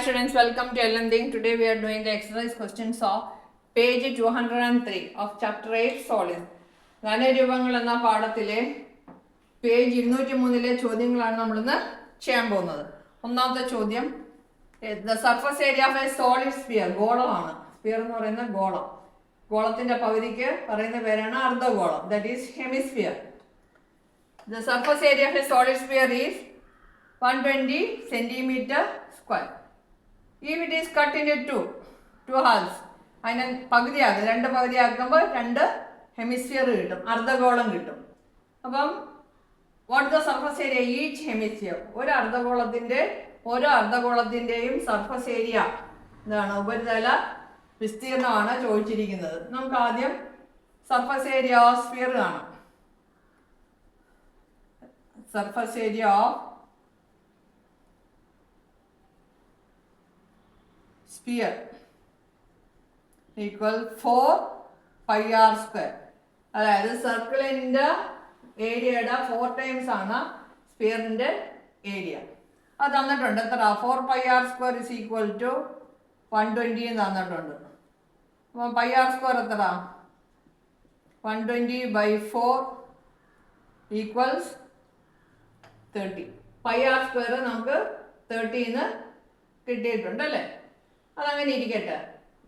students, welcome to L&Thing. Today we are doing the exercise questions of page 203 of chapter 8 solids. ഘനരൂപങ്ങൾ എന്ന പാഠത്തിലെ page 203 ചോദ്യങ്ങളാണ് നമ്മൾ ഇന്ന് ചെയ്യാൻ പോകുന്നത്. ഒന്നാമത്തെ ചോദ്യം, the surface area of a solid sphere, ഗോളമാണ്. സ്പിയർ എന്ന് പറയുന്ന ഗോളം. ഗോളത്തിന്റെ പകുതിക്ക് പറയുന്ന പേരാണ് അർദ്ധഗോളം, that is hemisphere. The surface area of a solid sphere is 120 centimeter square. If it is cut into two halves, അതിനെ പകുതിയാക്കും, രണ്ട് പകുതിയാക്കുമ്പോൾ രണ്ട് ഹെമിസ്ഫിയർ കിട്ടും, അർദ്ധഗോളം കിട്ടും. അപ്പം what the surface area each hemisphere, ഓരോ അർദ്ധഗോളത്തിൻ്റെയും സർഫസ് ഏരിയ എന്താണ്, ഉപരിതല വിസ്തീർണമാണ് ചോദിച്ചിരിക്കുന്നത്. നമുക്ക് ആദ്യം സർഫസ് ഏരിയ ഓഫ് സ്ഫിയർ കാണാം. Surface area of sphere equal 4 pi r square. അതായത് സർക്കിളിൻ്റെ ഏരിയയുടെ 4 ടൈംസ് ആണ് സ്ഫിയറിൻ്റെ ഏരിയ. അത് തന്നിട്ടുണ്ട്. എത്ര? 4 pi r square is equal to 120 തന്നിട്ടുണ്ട്. അപ്പം pi r സ്ക്വയർ എത്ര? 120/4 ഈക്വൽസ് 30. pi r സ്ക്വയർ നമുക്ക് 30 കിട്ടിയിട്ടുണ്ട് അല്ലേ? അതങ്ങനെ ഇരിക്കട്ടെ.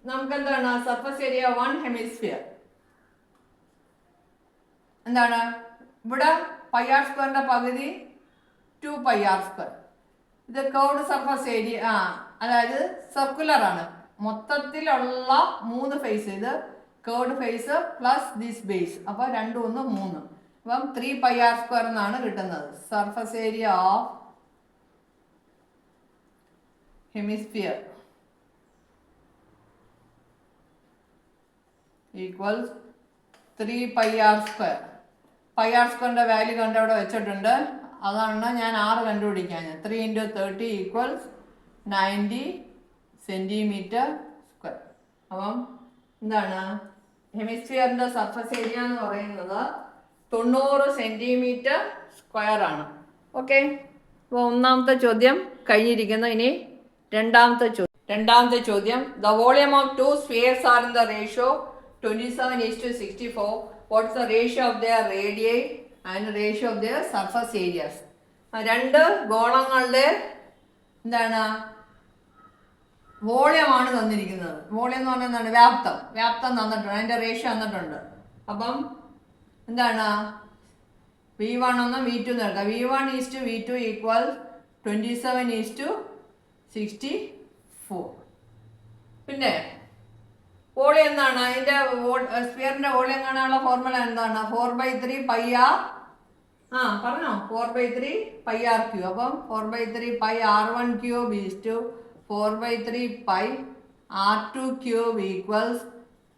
നമുക്ക് എന്താണ് സർഫസ് ഏരിയ 1 ഹെമിസ്ഫിയർ എന്താണ്? ഇവിടെ pi r സ്ക്വയറിന്റെ പകുതി 2 pi r സ്ക്വയർ. ഇത് കർവ്ഡ് സർഫസ് ഏരിയ, അതായത് സർക്കുലർ ആണ്. മൊത്തത്തിലുള്ള 3 ഫേസ്, ഇത് curved face plus this base, അപ്പോൾ 2 1 3. അപ്പം 3 pi r സ്ക്വയർ എന്നാണ് കിട്ടുന്നത്. Surface area of hemisphere equals 3 pi r square. pi r സ്ക്വയറിൻ്റെ വാല്യൂ കണ്ട് അവിടെ വെച്ചിട്ടുണ്ട്. അതാണ് ഞാൻ 6 കണ്ടുപിടിക്കാൻ. 3 × 30 ഈക്വൽസ് 90 സെൻറ്റിമീറ്റർ സ്ക്വയർ. അപ്പം എന്താണ് ഹെമിസ്ഫിയറിൻ്റെ സർഫസ് ഏരിയ എന്ന് പറയുന്നത് 90 സെൻറ്റിമീറ്റർ സ്ക്വയർ ആണ്. ഓക്കെ, അപ്പോൾ ഒന്നാമത്തെ ചോദ്യം കഴിഞ്ഞിരിക്കുന്നു. ഇനി രണ്ടാമത്തെ ചോദ്യം, the volume of 2 spheres are in the ratio 27:64. What is the ratio of their radii and ratio of their surface areas? രണ്ട് ഗോളങ്ങളുടെ എന്താണ് വോളിയമാണ് തന്നിരിക്കുന്നത്. വോളിയം എന്ന് പറഞ്ഞാൽ എന്താണ്? വ്യാപ്തം തന്നിട്ടുണ്ട്, അതിൻ്റെ റേഷ്യോ തന്നിട്ടുണ്ട്. അപ്പം എന്താണ് V1 V2 എടുക്കാം. V1:V2 equal 27:64. പിന്നെ വോളിയം എന്താണ്? അതിൻ്റെ സ്ഫിയറിൻ്റെ വോളിയം കാണാനുള്ള ഫോർമുല എന്താണ്? 4/3 pi r. പറഞ്ഞോ, 4/3 pi r ക്യൂബ്. അപ്പം 4/3 pi r1 cube is to 4/3 pi r2 cube equals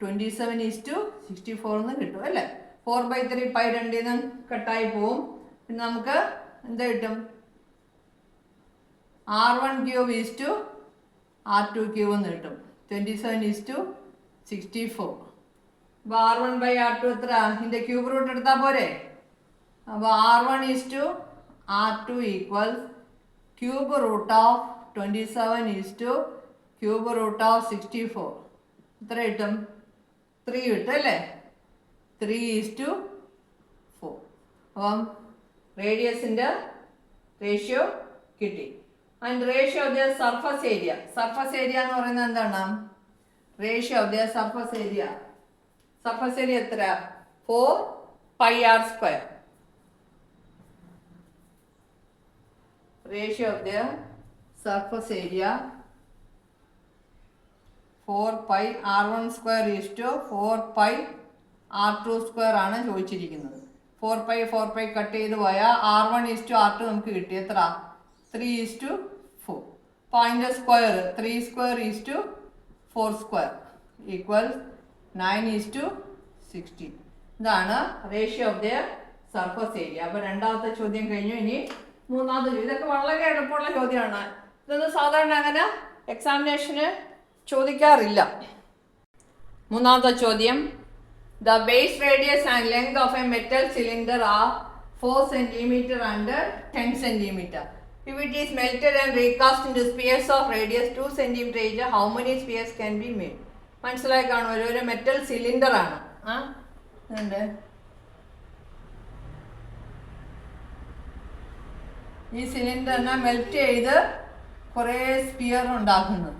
27:64 എന്ന് കിട്ടും അല്ലേ? 4/3 pi 2 കട്ടായി പോവും. പിന്നെ നമുക്ക് എന്ത് കിട്ടും? r1 cube is to r2 cube എന്ന് കിട്ടും. 27:64. അപ്പോൾ r1/r2 എത്ര? ഇതിൻ്റെ ക്യൂബ് റൂട്ട് എടുത്താൽ പോരെ? അപ്പോൾ r1:r2 equals cube root of 27 cube root of 64. എത്ര കിട്ടും? 3 കിട്ടും അല്ലേ? 3:4. അപ്പം റേഡിയസിൻ്റെ റേഷ്യോ കിട്ടി. And ratio of the surface area എന്ന് പറയുന്നത് എന്താണ്? Ratio of the surface area എത്ര? 4 pi r square. Ratio of the surface area 4 pi r1 square is to 4 pi r2 square ആണ് ചോദിച്ചിരിക്കുന്നത്. 4 pi കട്ട് ചെയ്ത് പോയാൽ r1:r2 നമുക്ക് കിട്ടി. എത്ര? 3:4. അപ്പോൾ അതിൻ്റെ square 3 square is to 4 square equal 9:16. ഇതാണ് ratio of the surface area. അപ്പോൾ രണ്ടാമത്തെ ചോദ്യം കഴിഞ്ഞു. ഇനി മൂന്നാമത്തെ ചോദ്യം. ഇതൊക്കെ വളരെ എളുപ്പമുള്ള ചോദ്യമാണ്. ഇതൊന്നും സാധാരണ അങ്ങനെ എക്സാമിനേഷന് ചോദിക്കാറില്ല. മൂന്നാമത്തെ ചോദ്യം, the base radius and length of a metal cylinder are 4 cm and 10 cm. If it is melted and recast into spheres of radius 2 cm each, how many spheres can be made? മനസ്സിലായി കാണുമല്ലോ, ഒരു metal cylinder ആണ്. ഈ സിലിണ്ടറിനെ melt ചെയ്ത് കുറേ sphere ഉണ്ടാക്കുന്നു.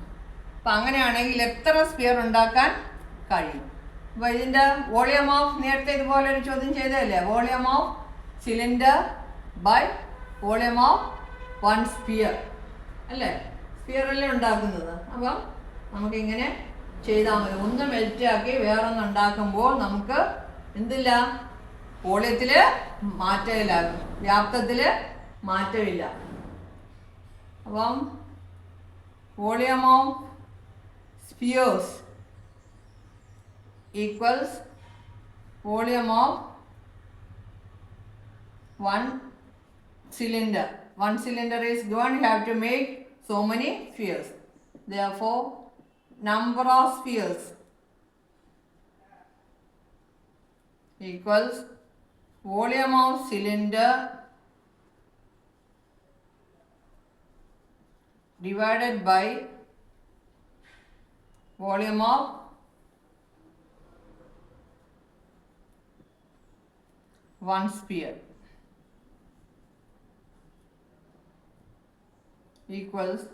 അപ്പം അങ്ങനെയാണെങ്കിൽ എത്ര സ്പിയർ ഉണ്ടാക്കാൻ കഴിയും? അപ്പോൾ ഇതിൻ്റെ വോളിയം ഓഫ്, നേരത്തെ ഇതുപോലെ ഒരു ചോദ്യം ചെയ്തതല്ലേ, volume of cylinder by volume of one sphere അല്ലേ, സ്പിയറല്ലേ ഉണ്ടാക്കുന്നത്. അപ്പം നമുക്കിങ്ങനെ ചെയ്താൽ മതി. ഒന്ന് മെൽറ്റാക്കി വേറൊന്ന് ഉണ്ടാക്കുമ്പോൾ നമുക്ക് എന്തില്ല, വോളിയത്തിൽ മാറ്റമില്ല, വ്യാപ്തത്തിൽ മാറ്റമില്ല. അപ്പം volume of spheres equals volume of one cylinder. One cylinder is given, you have to make so many spheres. Therefore, number of spheres equals volume of cylinder divided by volume of one sphere equals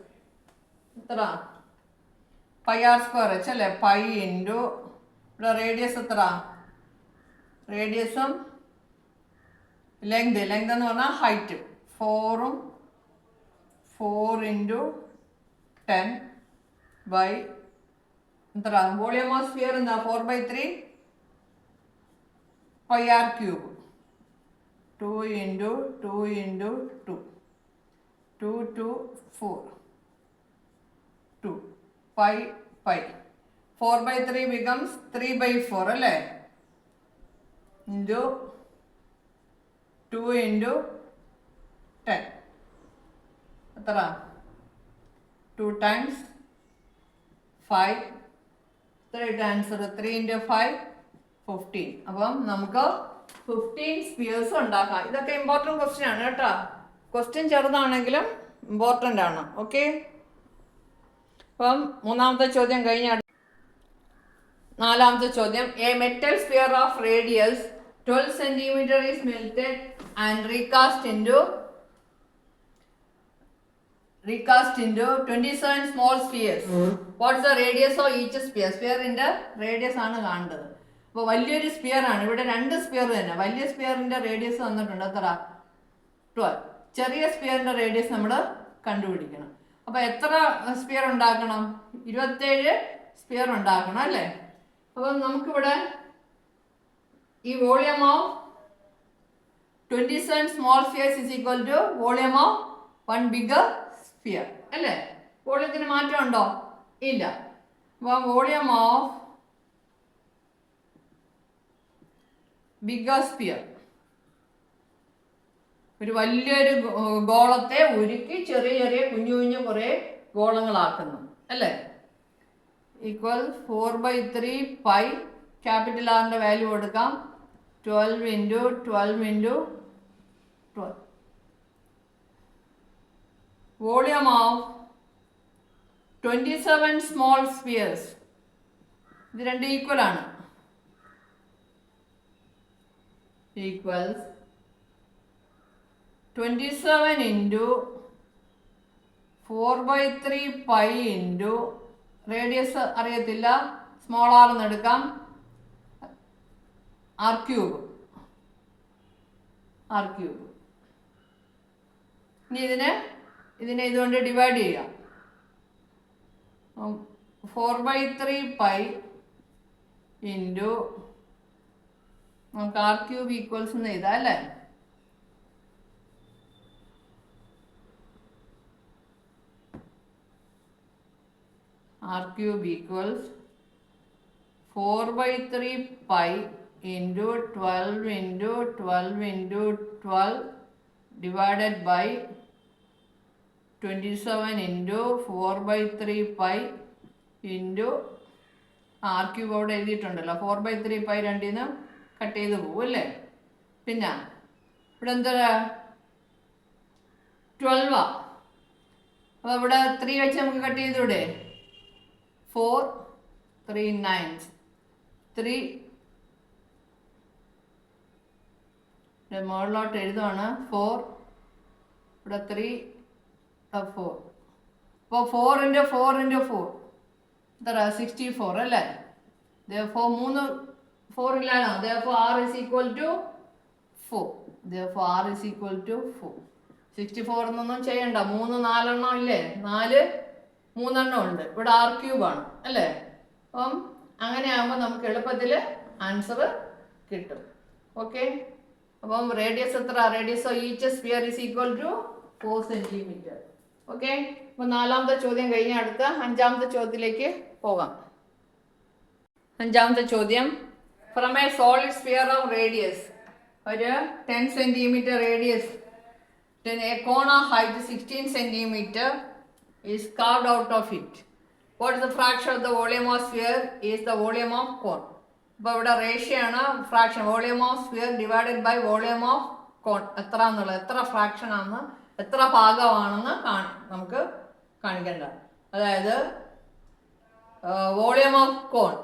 എത്ര, pi r square വെച്ചല്ലേ, pi into ഇവിടെ radius എത്ര, റേഡിയസും length എന്ന് പറഞ്ഞാൽ height 4 into 10 by എത്ര, volume of sphere എന്താ 4/3 pi r cube, 2 into 2 into 2 2 2 4 2 pi 4/3 becomes 3/4 അല്ലേ, ഇൻറ്റു 2 ഇൻറ്റു 10 എത്ര, 2 times 5, 3 ആൻസർ, 3 ഇൻറ്റു 5 15. അപ്പം നമുക്ക് 15 സ്പിയേഴ്സ് ഉണ്ടാക്കാം. ഇതൊക്കെ ഇമ്പോർട്ടൻറ്റ് ക്വസ്റ്റ്യൻ ആണ് കേട്ടോ. ക്വസ്റ്റ്യൻ ചെറുതാണെങ്കിലും ഇമ്പോർട്ടൻ്റ് ആണ്. ഓക്കെ, അപ്പം മൂന്നാമത്തെ ചോദ്യം കഴിഞ്ഞ നാലാമത്തെ ചോദ്യം, a metal sphere of radius 12 cm is melted and recast into 27 small spheres. What's the radius of each sphere? സ്പിയറിൻ്റെ റേഡിയസ് ആണ് കാണേണ്ടത്. അപ്പോൾ വലിയൊരു സ്പിയർ ആണ്, ഇവിടെ 2 സ്പിയർ തന്നെ. വലിയ സ്പിയറിൻ്റെ റേഡിയസ് തന്നിട്ടുണ്ട് എത്ര, 12. ചെറിയ സ്പിയറിൻ്റെ റേഡിയസ് നമ്മൾ കണ്ടുപിടിക്കണം. അപ്പോൾ എത്ര സ്പിയർ ഉണ്ടാക്കണം? 27 സ്പിയർ ഉണ്ടാക്കണം അല്ലേ. അപ്പം നമുക്കിവിടെ ഈ volume of 27 small spheres is equal to volume of 1 bigger sphere അല്ലേ. വോളിയത്തിന് മാറ്റം ഉണ്ടോ? ഇല്ല. അപ്പം വോളിയം ഓഫ് ബിഗർ സ്പിയർ, ഒരു വലിയൊരു ഗോളത്തെ ഉരുക്കി ചെറിയ ചെറിയ കുഞ്ഞു കുഞ്ഞു കുറേ ഗോളങ്ങളാക്കുന്നു അല്ലേ, ഈക്വൽ 4/3 പൈ, ക്യാപിറ്റൽ ആറിൻ്റെ വാല്യൂ കൊടുക്കാം, 12 into 12 into 12. Volume of 27 small spheres, ഇത് രണ്ട് ഈക്വൽ ആണ്, equals 27 into 4/3 pi into radius അറിയത്തില്ല, സ്മോൾ ആർ എന്ന് എടുക്കാം, ആർ ക്യൂബ്. ഇനി ഇതിനെ ഇതുകൊണ്ട് ഡിവൈഡ് ചെയ്യാം. 4/3 പൈ ഇൻറ്റു നമുക്ക് ആർ ക്യൂബ് ഈക്വൽസ് എന്ന് എഴുതാം അല്ലേ. R cube equals 4/3 pi into 12 into 12 into 12 divided by 27 into 4/3 pi into R cube അവിടെ എഴുതിയിട്ടുണ്ടല്ലോ. 4/3 pi രണ്ടിന്ന് കട്ട് ചെയ്ത് പോകും അല്ലേ. പിന്നെ ഇവിടെ എന്താ 12 അപ്പോൾ ഇവിടെ 3 വെച്ച് നമുക്ക് കട്ട് ചെയ്തൂടെ? 4 3 9 3 മുകളിലോട്ട് എഴുതുവാണ്. 4 ഇവിടെ 3 4. അപ്പോൾ 4 × 4 × 4 എത്ര? 64 അല്ലേ? therefore 3 4 ഇല്ലാണോ? therefore r is equal to 4. therefore r is equal to 4. 64 എന്നൊന്നും ചെയ്യണ്ട. 3 4 എണ്ണം ഇല്ലേ? 4 3 എണ്ണം ഉണ്ട്. ഇവിടെ r³ ആണ് അല്ലേ? അപ്പം അങ്ങനെയാകുമ്പോൾ നമുക്ക് എളുപ്പത്തിൽ ആൻസർ കിട്ടും. ഓക്കെ, അപ്പം റേഡിയസ് എത്ര? Radius of each sphere is equal to 4 centimetre. Okay, അപ്പം 4ാമത്തെ ചോദ്യം കഴിഞ്ഞ് അടുത്ത 5ാമത്തെ ചോദ്യത്തിലേക്ക് പോകാം. 5ാമത്തെ ചോദ്യം, from A solid sphere of radius, ഒരു 10 centimetre radius, a cone of height 16 centimeter is carved out of it. What is the fraction of the volume of sphere is the volume of cone? അപ്പോൾ ഇവിടെ ratio ആണ് fraction. Volume of sphere divided by volume of cone എത്ര എന്നുള്ളത്, എത്ര fraction ആണെന്ന്, എത്ര ഭാഗമാണെന്ന് നമുക്ക് കാണിക്കേണ്ട. അതായത് വോളിയം ഓഫ് കോൺ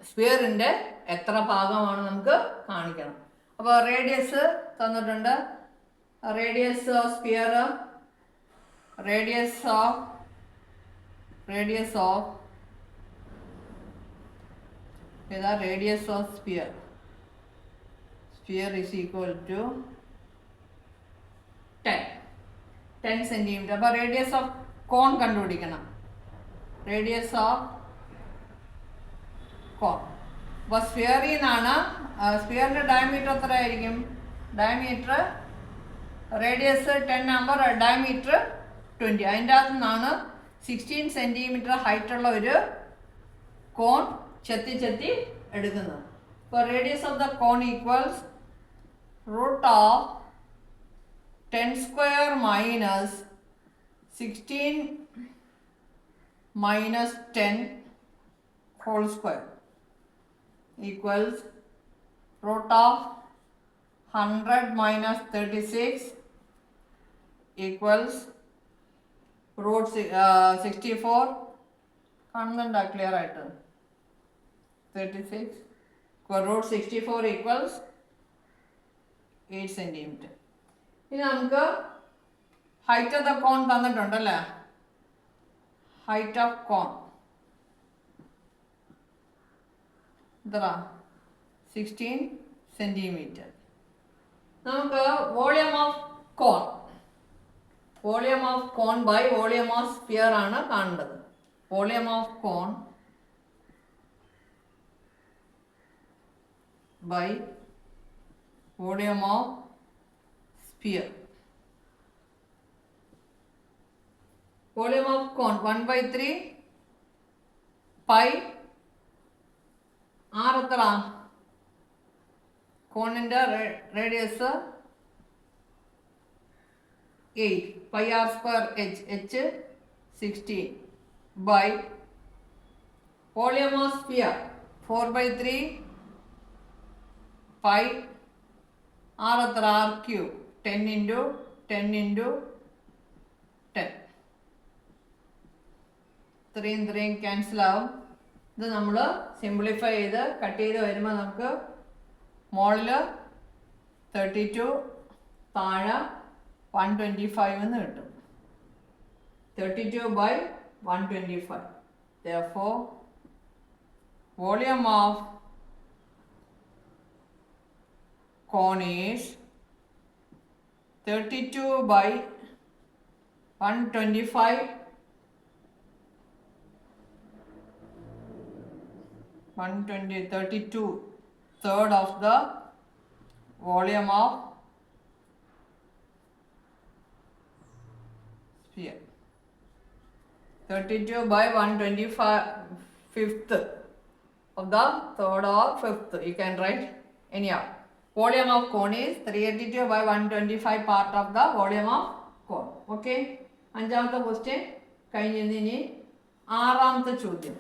സ്ഫിയറിൻ്റെ എത്ര ഭാഗമാണ് നമുക്ക് കാണിക്കണം. അപ്പോൾ റേഡിയസ് തന്നിട്ടുണ്ട്. Radius of sphere, radius of ഏതാ? Radius of sphere is equal to 10 centimetre. അപ്പോൾ റേഡിയസ് ഓഫ് കോൺ കണ്ടുപിടിക്കണം. Radius of cone. അപ്പോൾ സ്ഫിയറിൽ നിന്നാണ്, സ്ഫിയറിൻ്റെ ഡയമീറ്റർ എത്ര ആയിരിക്കും? ഡയമീറ്റർ റേഡിയസ് 10 ആകുമ്പോൾ ഡയമീറ്റർ 20. അതിൻ്റെ അകത്തു നിന്നാണ് 16 സെന്റിമീറ്റർ ഹൈറ്റുള്ള ഒരു കോൺ ചെത്തി എടുക്കുന്നത്. അപ്പോൾ radius of the cone equals √10² minus 16 minus 10 whole square equals √100 minus 36 equals √64. കാണുന്നുണ്ടോ ക്ലിയർ ആയിട്ട്? 36 √64 equals 8 സെന്റിമീറ്റർ. ഇനി നമുക്ക് ഹൈറ്റ് ഓഫ് ദ കോൺ തന്നിട്ടുണ്ടല്ലേ? ഹൈറ്റ് ഓഫ് കോൺ എത്ര? 16 സെന്റിമീറ്റർ. നമുക്ക് volume of cone, volume of cone by volume of sphere ആണ് കാണേണ്ടത്. Volume of cone by volume of sphere. Volume of cone 1/3 pi r എത്ര? കോണിൻ്റെ radius 8 pi r² h 16 by volume of sphere 4/3 pi r എത്ര? r³ 10 × 10 × 10. ഇത്രയും cancel ആവും. ഇത് നമ്മൾ simplify ചെയ്ത് cut ചെയ്ത് വരുമ്പോൾ നമുക്ക് മുകളിൽ 32 താഴെ 125 എന്ന് കിട്ടും. 32/125. Therefore volume of cone is 32/125 32/3 of the volume of sphere. 32/125 of the third or fifth. You can write anyhow. Volume of cone is 382/125 part of the volume of cone. Okay. 5ാമത്തെ question കഴിഞ്ഞിരുന്നു. ഇനി 6ാമത്തെ ചോദ്യം.